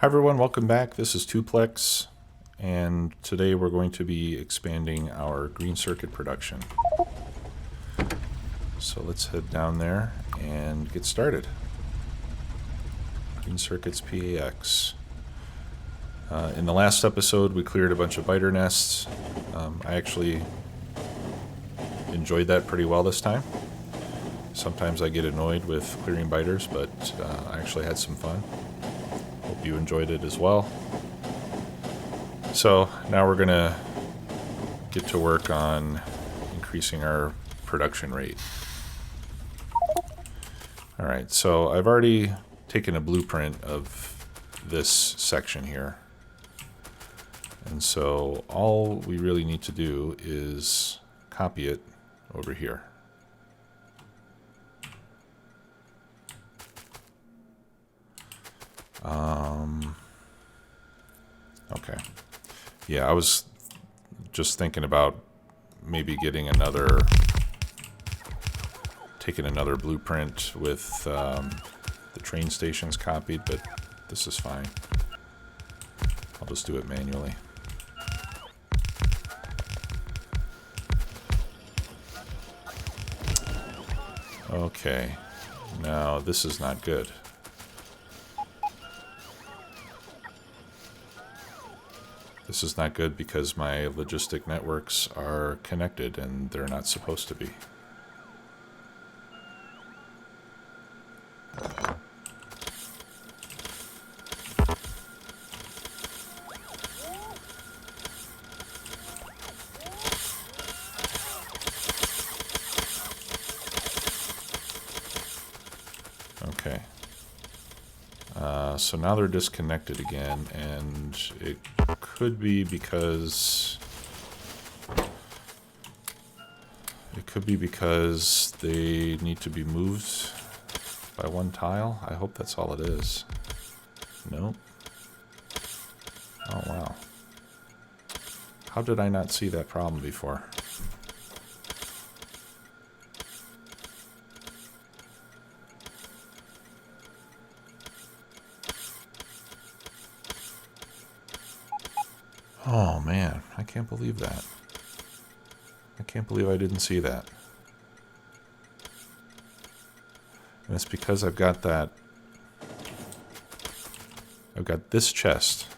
Hi everyone, welcome back. This is Tuplex, and today we're going to be expanding our green circuit production. So let's head down there and get started. Green circuits PAX. In the last episode we cleared a bunch of biter nests. I actually enjoyed that pretty well this time. Sometimes I get annoyed with clearing biters, but I actually had some fun. Hope you enjoyed it as well. So now we're gonna get to work on increasing our production rate. Alright, so I've already taken a blueprint of this section here. And so all we really need to do is copy it over here. Okay. Yeah, I was just thinking about maybe taking another blueprint with the train stations copied, but this is fine. I'll just do it manually. Okay, now this is not good. This is not good because my logistic networks are connected and they're not supposed to be. Okay. So now they're disconnected again, and it could be because they need to be moved by one tile. I hope that's all it is. Nope. Oh wow. How did I not see that problem before? Oh man, I can't believe that. I can't believe I didn't see that. And it's because I've got this chest.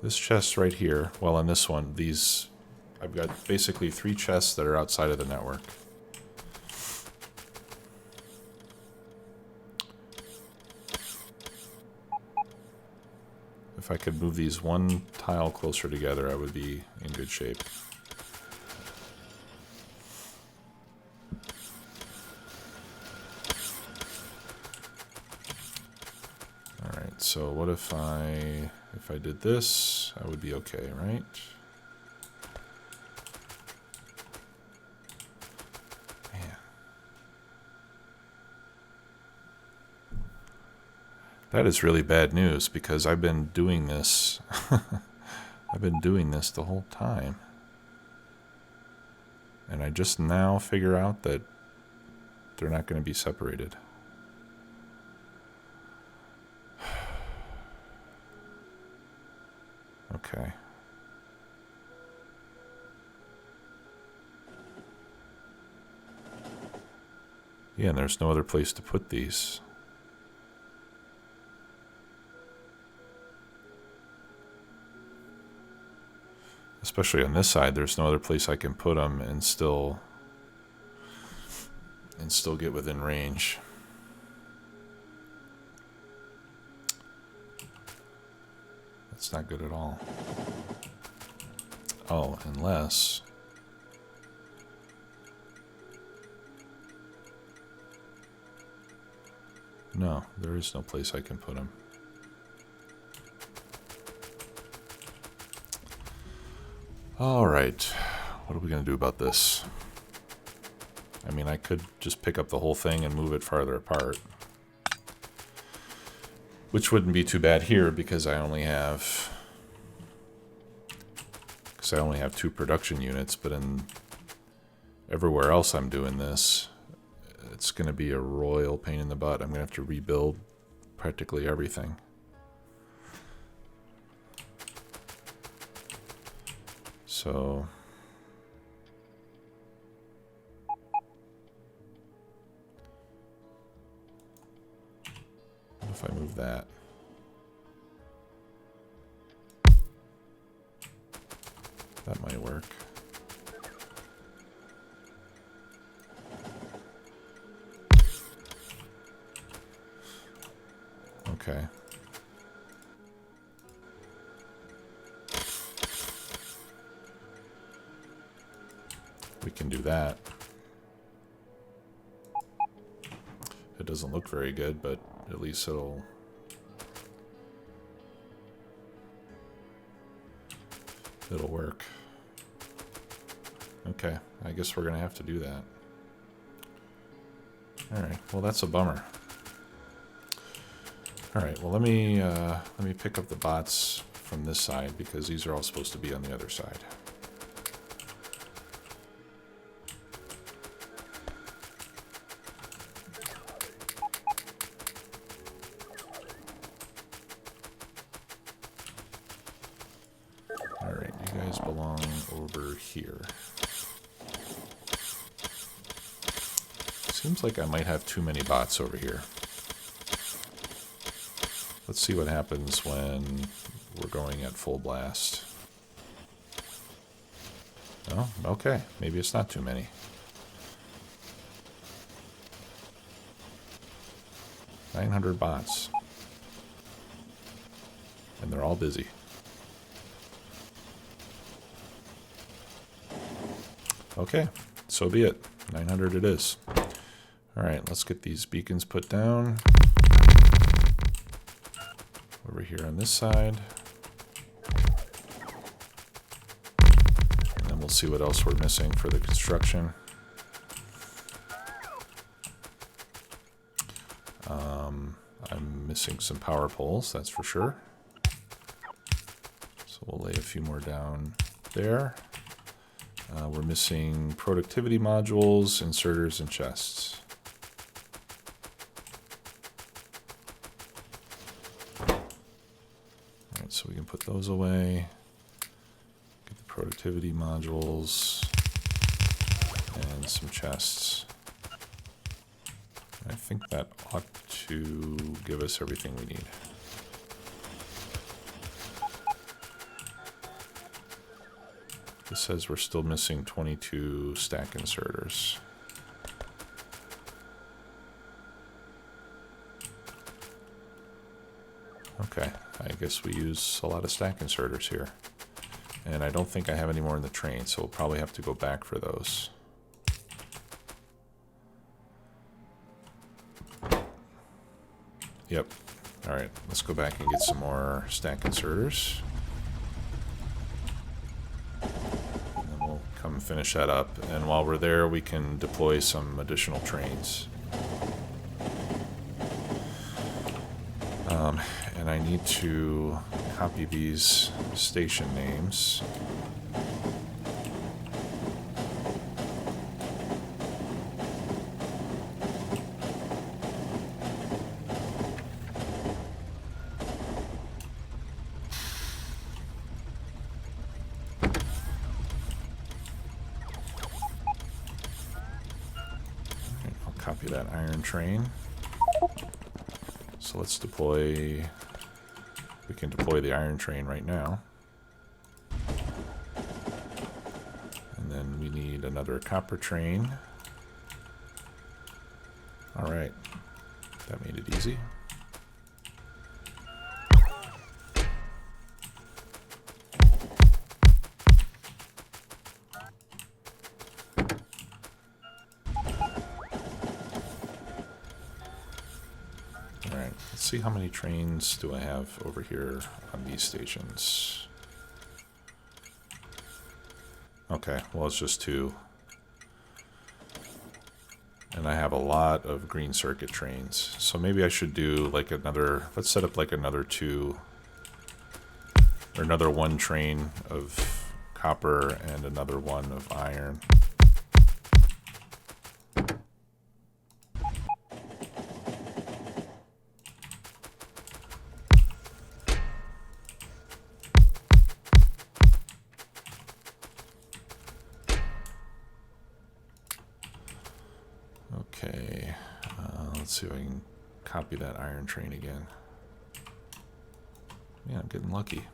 This chest right here, well, on this one, I've got basically 3 chests that are outside of the network. If I could move these one tile closer together, I would be in good shape. Alright, so what if I did this, I would be okay, right? Man. That is really bad news because I've been doing this. I've been doing this the whole time. And I just now figure out that they're not going to be separated. Okay. Yeah, and there's no other place to put these. Especially on this side, there's no other place I can put them and still get within range. That's not good at all. Oh, unless... No, there is no place I can put them. Alright, what are we going to do about this? I mean, I could just pick up the whole thing and move it farther apart. Which wouldn't be too bad here because I only have 2 production units, but in everywhere else I'm doing this, it's going to be a royal pain in the butt. I'm going to have to rebuild practically everything. So what if I move that? That might work. Okay. We can do that. It doesn't look very good, but at least it'll work. Okay, I guess we're gonna have to do that. Alright, well that's a bummer. Alright, well let me pick up the bots from this side because these are all supposed to be on the other side. Alright, you guys belong over here. Seems like I might have too many bots over here. Let's see what happens when we're going at full blast. Oh, okay. Maybe it's not too many. 900 bots. And they're all busy. Okay, so be it. 900 it is. Alright, let's get these beacons put down. Over here on this side. And then we'll see what else we're missing for the construction. I'm missing some power poles, that's for sure. So we'll lay a few more down there. We're missing productivity modules, inserters, and chests. Alright, so we can put those away. Get the productivity modules and some chests. I think that ought to give us everything we need. This says we're still missing 22 stack inserters. Okay, I guess we use a lot of stack inserters here. And I don't think I have any more in the train, so we'll probably have to go back for those. Yep. Alright, let's go back and get some more stack inserters. Come finish that up, and while we're there we can deploy some additional trains. And I need to copy these station names. Copy that iron train. So let's deploy, we can deploy the iron train right now. And then we need another copper train. Alright, that made it easy. See how many trains do I have over here on these stations. Okay, well it's just 2. And I have a lot of green circuit trains. So maybe I should do like another, let's set up like another 2, or another 1 train of copper and another 1 of iron. Okay, let's see if I can copy that iron train again. Yeah, I'm getting lucky.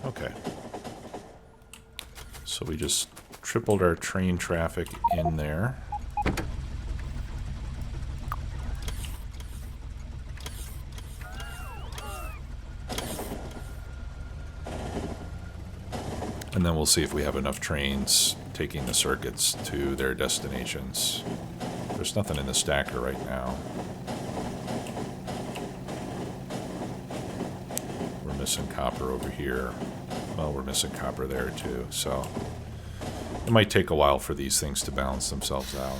Okay. So we just tripled our train traffic in there. And then we'll see if we have enough trains taking the circuits to their destinations. There's nothing in the stacker right now. We're missing copper over here. Well, we're missing copper there too, so it might take a while for these things to balance themselves out.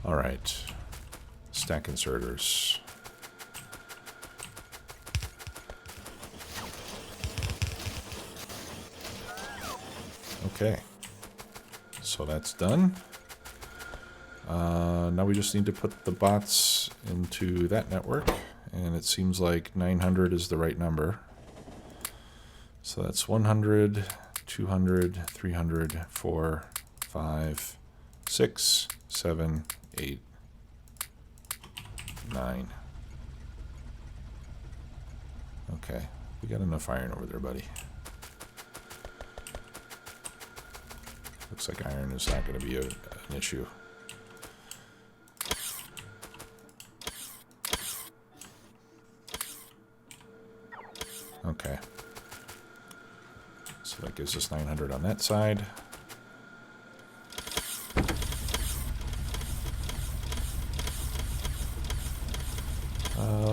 Alright. Stack inserters. Okay. So that's done. Now we just need to put the bots into that network, and it seems like 900 is the right number. So that's 100, 200, 300, 4, 5, 6, 7, 8, 9. Okay, we got enough iron over there, buddy. Looks like iron is not going to be an issue. Okay. So that gives us 900 on that side.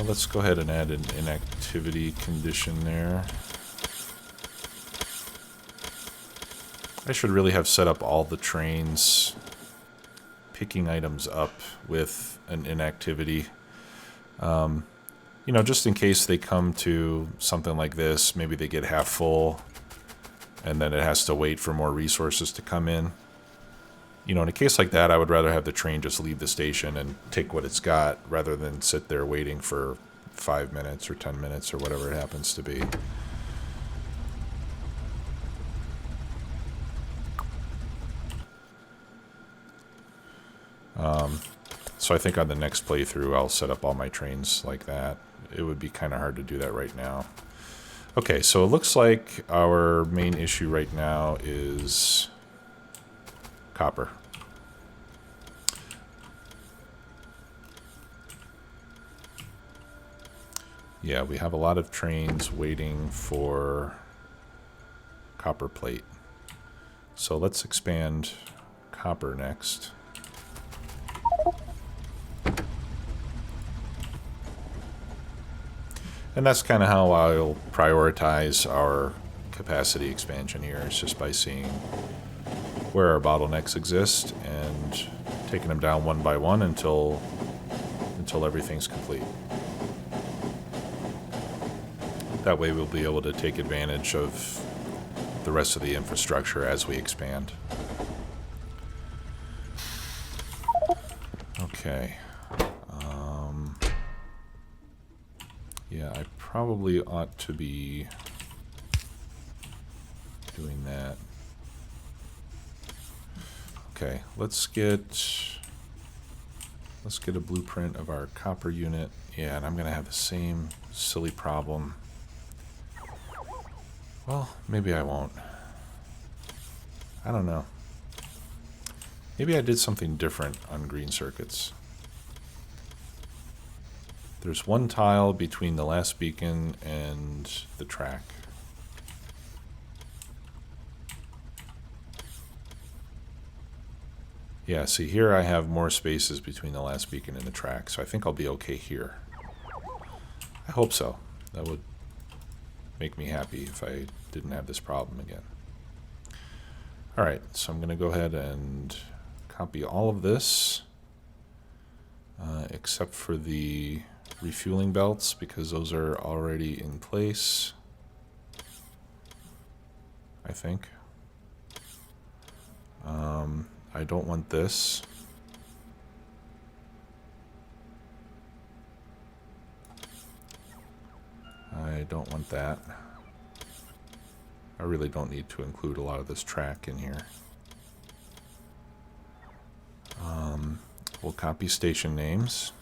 Let's go ahead and add an inactivity condition there. I should really have set up all the trains picking items up with an inactivity. You know, just in case they come to something like this, maybe they get half full, and then it has to wait for more resources to come in. You know, in a case like that, I would rather have the train just leave the station and take what it's got, rather than sit there waiting for 5 minutes or 10 minutes or whatever it happens to be. So I think on the next playthrough, I'll set up all my trains like that. It would be kind of hard to do that right now. Okay, so it looks like our main issue right now is copper. Yeah, we have a lot of trains waiting for copper plate. So let's expand copper next. And that's kind of how I'll prioritize our capacity expansion here. It's just by seeing where our bottlenecks exist and taking them down one by one until everything's complete. That way we'll be able to take advantage of the rest of the infrastructure as we expand. Okay. Yeah, I probably ought to be doing that. Okay, let's get a blueprint of our copper unit. Yeah, and I'm gonna have the same silly problem. Well, maybe I won't. I don't know. Maybe I did something different on green circuits. There's one tile between the last beacon and the track. Yeah, see here I have more spaces between the last beacon and the track, so I think I'll be okay here. I hope so. That would make me happy if I didn't have this problem again. Alright, so I'm going to go ahead and copy all of this, except for the refueling belts, because those are already in place, I think. I don't want this. I don't want that. I really don't need to include a lot of this track in here. We'll copy station names.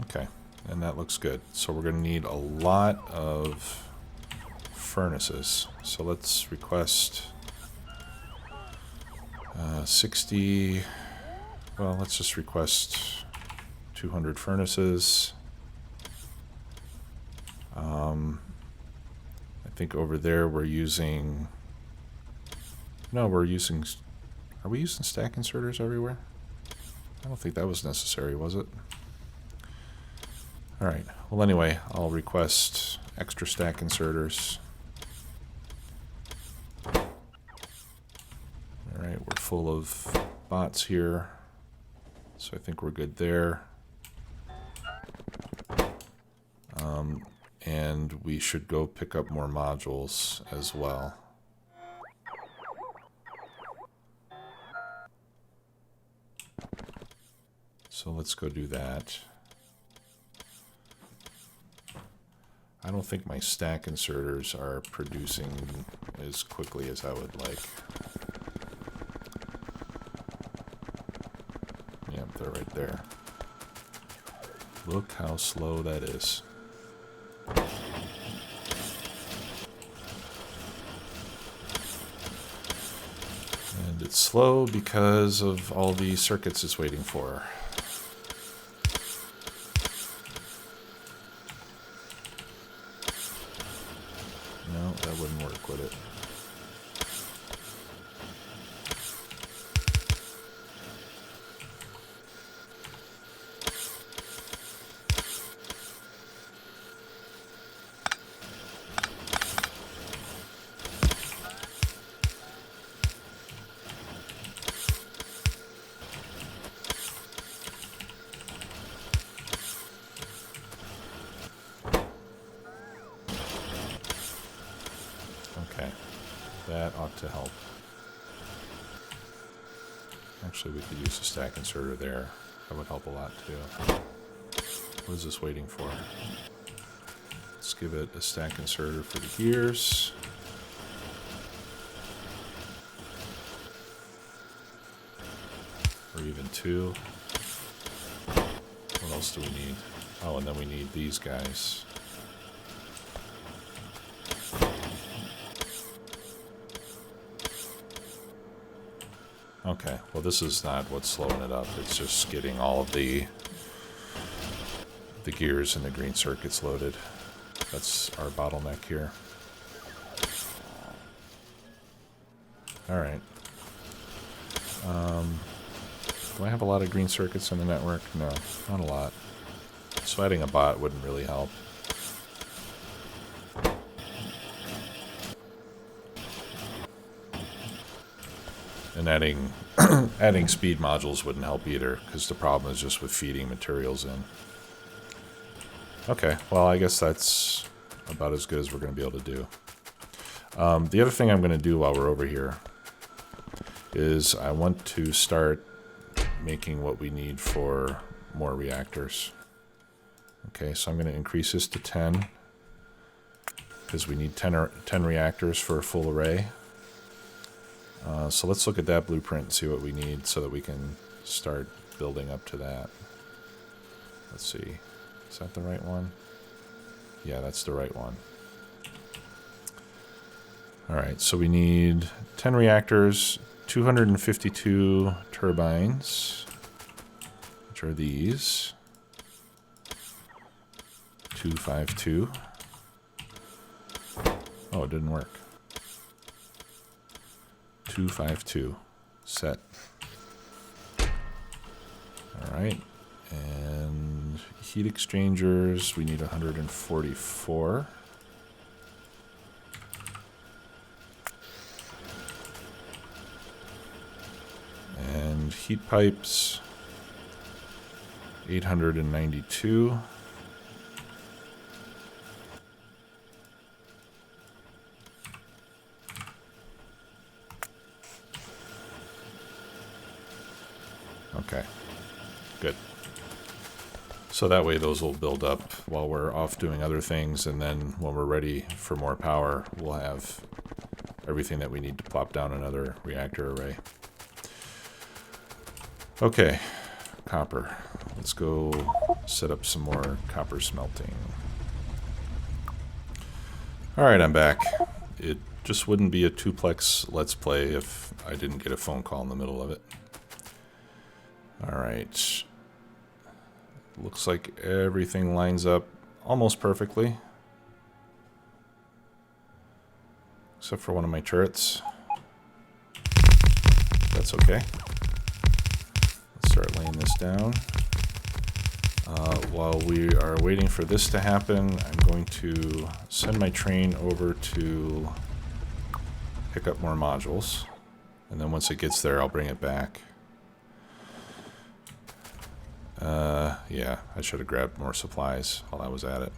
Okay, and that looks good. So we're going to need a lot of furnaces. So let's request 60. Well, let's just request 200 furnaces. I think over there we're using... No, we're using... Are we using stack inserters everywhere? I don't think that was necessary, was it? Alright, well anyway, I'll request extra stack inserters. Alright, we're full of bots here, so I think we're good there. And we should go pick up more modules as well. So let's go do that. I don't think my stack inserters are producing as quickly as I would like. Yep, they're right there. Look how slow that is. And it's slow because of all the circuits it's waiting for. No, that wouldn't work, would it? Okay, that ought to help. Actually, we could use a stack inserter there. That would help a lot too. What is this waiting for? Let's give it a stack inserter for the gears. Or even two. What else do we need? Oh, and then we need these guys. Okay, well this is not what's slowing it up. It's just getting all of the gears and the green circuits loaded. That's our bottleneck here. Alright. Do I have a lot of green circuits in the network? No, not a lot. So adding a bot wouldn't really help. And adding adding speed modules wouldn't help either, because the problem is just with feeding materials in. Okay, well I guess that's about as good as we're going to be able to do. The other thing I'm going to do while we're over here is I want to start making what we need for more reactors. Okay, so I'm going to increase this to 10, because we need 10 reactors for a full array. So let's look at that blueprint and see what we need so that we can start building up to that. Let's see. Is that the right one? Yeah, that's the right one. Alright, so we need 10 reactors, 252 turbines, which are these. 252. Oh, it didn't work. 252. Set. Alright. And heat exchangers, we need 144. And heat pipes, 892. Okay, good. So that way those will build up while we're off doing other things, and then when we're ready for more power, we'll have everything that we need to plop down another reactor array. Okay, copper. Let's go set up some more copper smelting. Alright, I'm back. It just wouldn't be a Tuplex Let's Play if I didn't get a phone call in the middle of it. Alright. Looks like everything lines up almost perfectly. Except for one of my turrets. That's okay. Let's start laying this down. While we are waiting for this to happen, I'm going to send my train over to pick up more modules. And then once it gets there, I'll bring it back. Yeah, I should have grabbed more supplies while I was at it.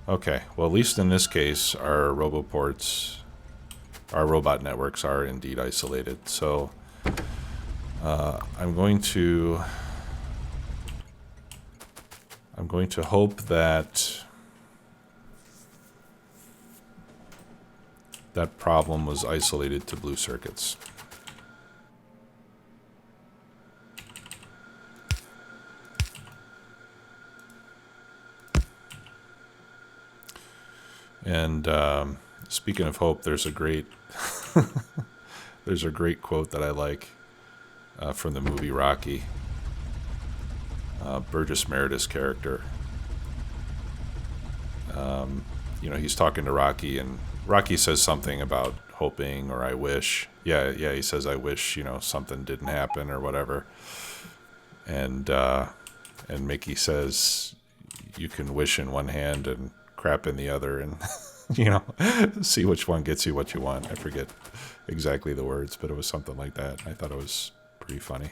Okay, well, at least in this case, our roboports, our robot networks are indeed isolated. So I'm going to hope that that problem was isolated to blue circuits. And speaking of hope, there's a great there's a great quote that I like from the movie Rocky. Burgess Meredith's character. You know, he's talking to Rocky, and Rocky says something about hoping or I wish. Yeah, he says I wish, you know, something didn't happen or whatever. And Mickey says you can wish in one hand and crap in the other, and you know, see which one gets you what you want. I forget exactly the words, but it was something like that. I thought it was pretty funny.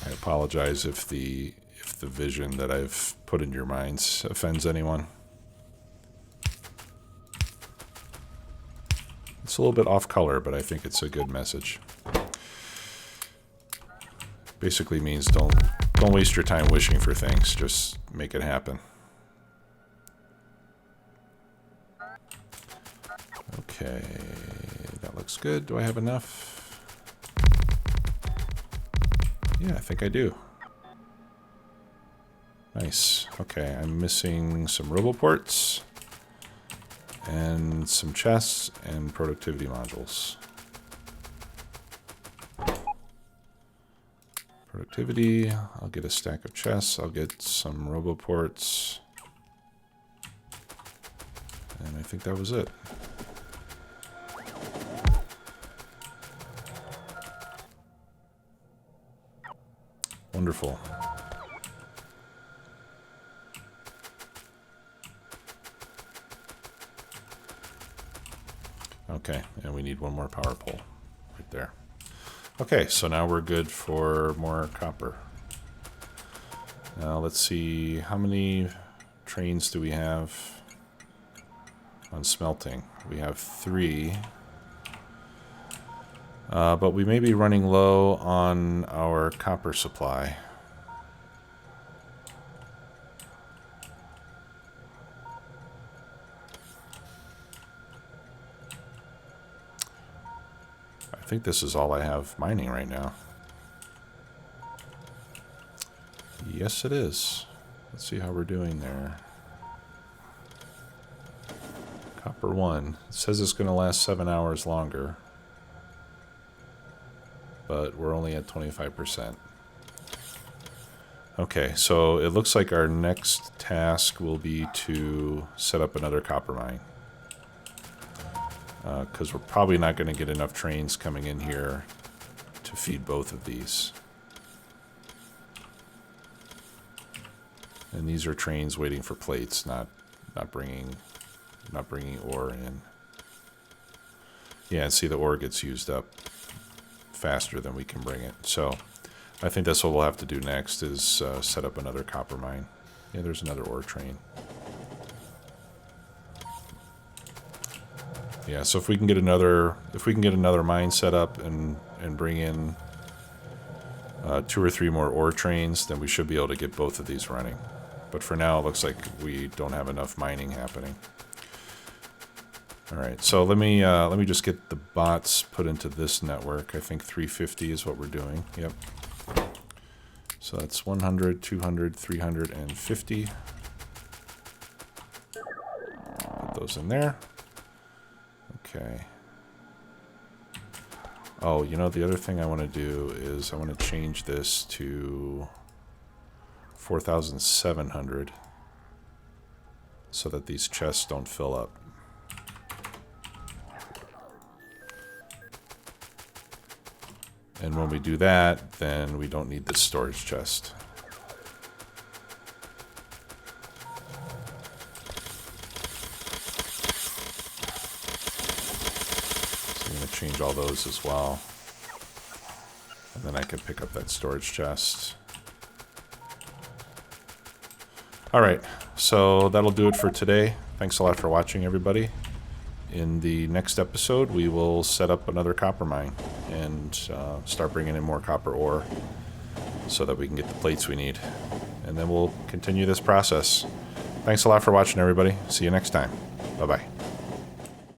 I apologize if the vision that I've put in your minds offends anyone. It's a little bit off color, but I think it's a good message. Basically means don't waste your time wishing for things, just make it happen. Okay, that looks good. Do I have enough? Yeah, I think I do. Nice. Okay, I'm missing some roboports and some chests and productivity modules. Productivity, I'll get a stack of chests, I'll get some roboports, and I think that was it. Wonderful. Okay, and we need one more power pole right there. Okay, so now we're good for more copper. Now let's see, how many trains do we have on smelting? We have 3. But we may be running low on our copper supply. I think this is all I have mining right now. Yes, it is. Let's see how we're doing there. Copper 1. It says it's going to last 7 hours longer. But we're only at 25%. Okay, so it looks like our next task will be to set up another copper mine. Because we're probably not going to get enough trains coming in here to feed both of these. And these are trains waiting for plates, not bringing ore in. Yeah, and see, the ore gets used up faster than we can bring it. So I think that's what we'll have to do next, is set up another copper mine. Yeah, there's another ore train. Yeah, so if we can get another mine set up and bring in 2 or 3 more ore trains, then we should be able to get both of these running. But for now, it looks like we don't have enough mining happening. All right, so let me just get the bots put into this network. I think 350 is what we're doing. Yep. So that's 100, 200, 350. Put those in there. Okay. Oh, you know, the other thing I want to do is I want to change this to 4,700 so that these chests don't fill up. And when we do that, then we don't need this storage chest. So I'm going to change all those as well. And then I can pick up that storage chest. Alright, so that'll do it for today. Thanks a lot for watching, everybody. In the next episode, we will set up another copper mine and start bringing in more copper ore so that we can get the plates we need. And then we'll continue this process. Thanks a lot for watching, everybody. See you next time. Bye-bye.